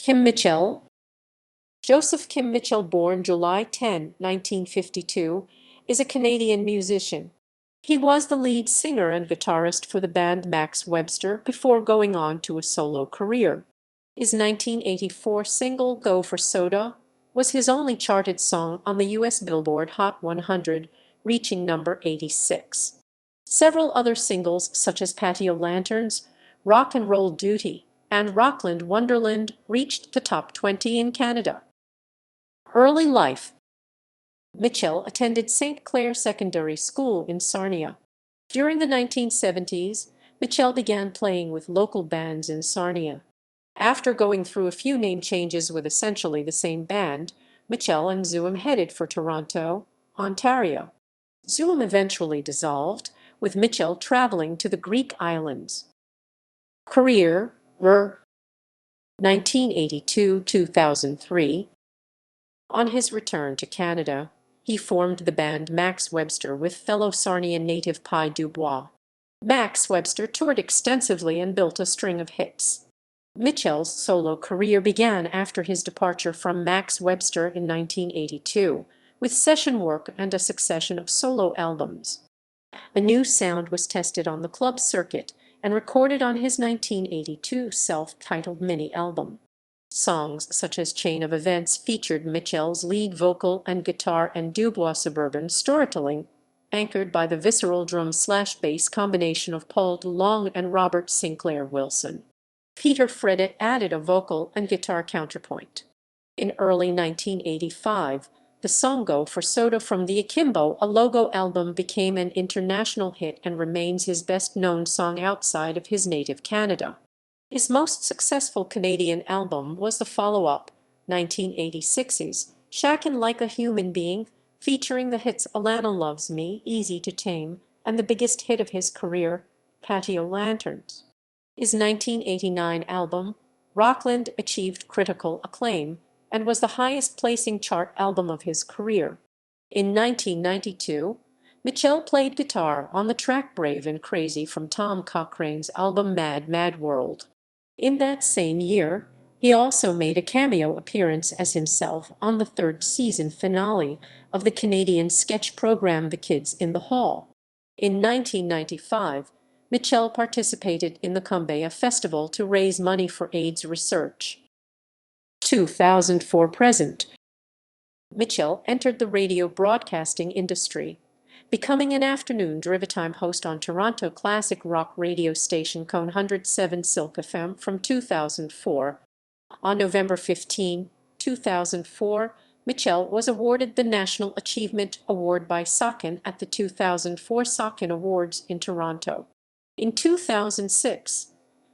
Kim Mitchell. Joseph Kim Mitchell, born July 10, 1952, is a Canadian musician. He was the lead singer and guitarist for the band Max Webster before going on to a solo career. His 1984 single "Go for Soda" was his only charted song on the US Billboard Hot 100, reaching number 86. Several other singles such as "Patio Lanterns," "Rock and Roll Duty," and "Rockland Wonderland" reached the top 20 in Canada. Early life. Mitchell attended St. Clair Secondary School in Sarnia. During the 1970s, Mitchell began playing with local bands in Sarnia. After going through a few name changes with essentially the same band, Mitchell and Zoom headed for Toronto, Ontario. Zoom eventually dissolved, with Mitchell traveling to the Greek islands. Career: 1982-2003. On his return to Canada, he formed the band Max Webster with fellow Sarnian native Pi Dubois. Max Webster toured extensively and built a string of hits. Mitchell's solo career began after his departure from Max Webster in 1982, with session work and a succession of solo albums. A new sound was tested on the club circuit and recorded on his 1982 self-titled mini-album. Songs such as "Chain of Events" featured Mitchell's lead vocal and guitar and Dubois' suburban storytelling, anchored by the visceral drum/bass combination of Paul DeLong and Robert Sinclair Wilson. Peter Fredette added a vocal and guitar counterpoint. In early 1985, the song "Go for Soda" from the Akimbo, a Logo album, became an international hit and remains his best-known song outside of his native Canada. His most successful Canadian album was the follow-up, 1986's "Shackin' Like a Human Being," featuring the hits "Alana Loves Me," "Easy to Tame," and the biggest hit of his career, "Patio Lanterns." His 1989 album, Rockland, achieved critical acclaim and was the highest-placing chart album of his career. In 1992, Mitchell played guitar on the track "Brave and Crazy" from Tom Cochrane's album Mad Mad World. In that same year, he also made a cameo appearance as himself on the third season finale of the Canadian sketch program The Kids in the Hall. In 1995, Mitchell participated in the Cumbaya Festival to raise money for AIDS research. 2004 present. Mitchell entered the radio broadcasting industry, becoming an afternoon drive-time host on Toronto classic rock radio station Cone 107 Silk FM from 2004. On November 15, 2004, Mitchell was awarded the National Achievement Award by Saucon at the 2004 Saucon Awards in Toronto. In 2006,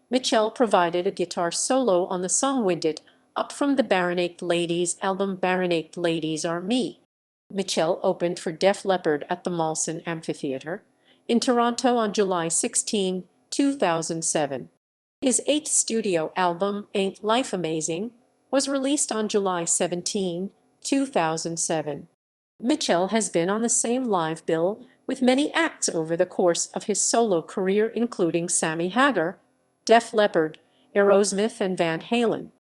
Mitchell provided a guitar solo on the song "Wind It Up" from the Baronaked Ladies album Baronaked Ladies Are Me. Mitchell opened for Def Leppard at the Molson Amphitheatre in Toronto on July 16, 2007. His eighth studio album, "Ain't Life Amazing," was released on July 17, 2007. Mitchell has been on the same live bill with many acts over the course of his solo career, including Sammy Hagar, Def Leppard, Aerosmith, and Van Halen.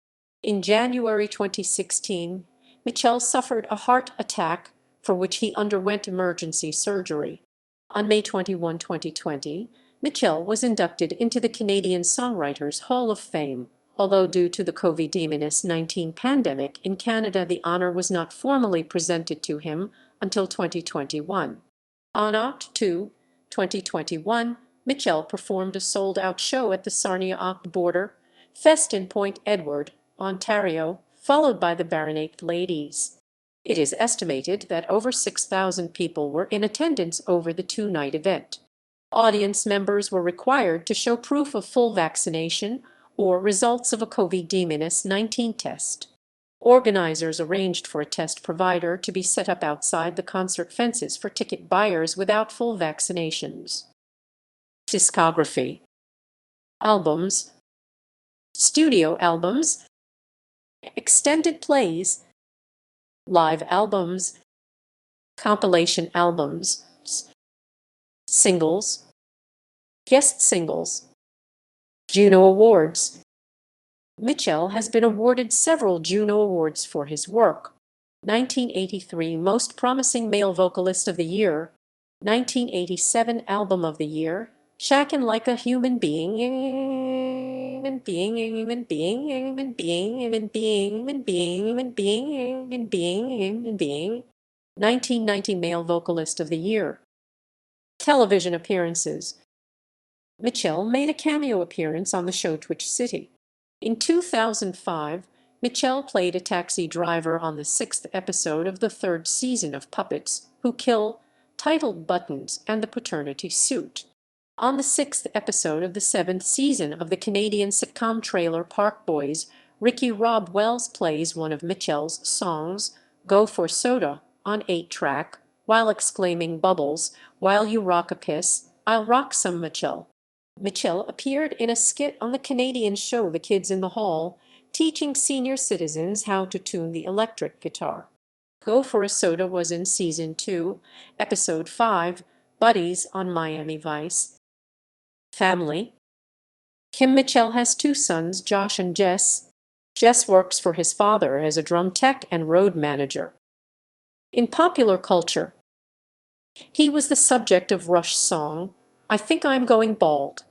In January 2016, Mitchell suffered a heart attack, for which he underwent emergency surgery. On May 21, 2020, Mitchell was inducted into the Canadian Songwriters Hall of Fame, although due to the COVID-19 pandemic in Canada, the honor was not formally presented to him until 2021. On Oct. 2, 2021, Mitchell performed a sold-out show at the Sarnia-Oct Border Fest in Point Edward, Ontario, followed by the Baronaked Ladies. It is estimated that over 6,000 people were in attendance over the two-night event. Audience members were required to show proof of full vaccination or results of a COVID-19 test. Organizers arranged for a test provider to be set up outside the concert fences for ticket buyers without full vaccinations. Discography. Albums. Studio albums. Extended plays. Live albums. Compilation albums. Singles. Guest singles. Juno Awards. Mitchell has been awarded several Juno Awards for his work. 1983 Most Promising Male Vocalist of the Year, 1987 Album of the Year, Shackin' Like a Human Being, 1990 Male Vocalist of the Year. Television appearances. Mitchell made a cameo appearance on the show Twitch City. In 2005, Mitchell played a taxi driver on the 6th episode of the 3rd season of Puppets Who Kill, titled Buttons and the Paternity Suit. On the 6th episode of the 7th season of the Canadian sitcom Trailer Park Boys, Ricky Rob Wells plays one of Mitchell's songs, Go for Soda, on 8-track, while exclaiming Bubbles, while you rock a piss, I'll rock some Mitchell. Mitchell appeared in a skit on the Canadian show The Kids in the Hall, teaching senior citizens how to tune the electric guitar. Go for a Soda was in Season 2, Episode 5, Buddies on Miami Vice. Family. Kim Mitchell has 2 sons, Josh and Jess. Jess works for his father as a drum tech and road manager. In popular culture, he was the subject of Rush's song, I Think I'm Going Bald.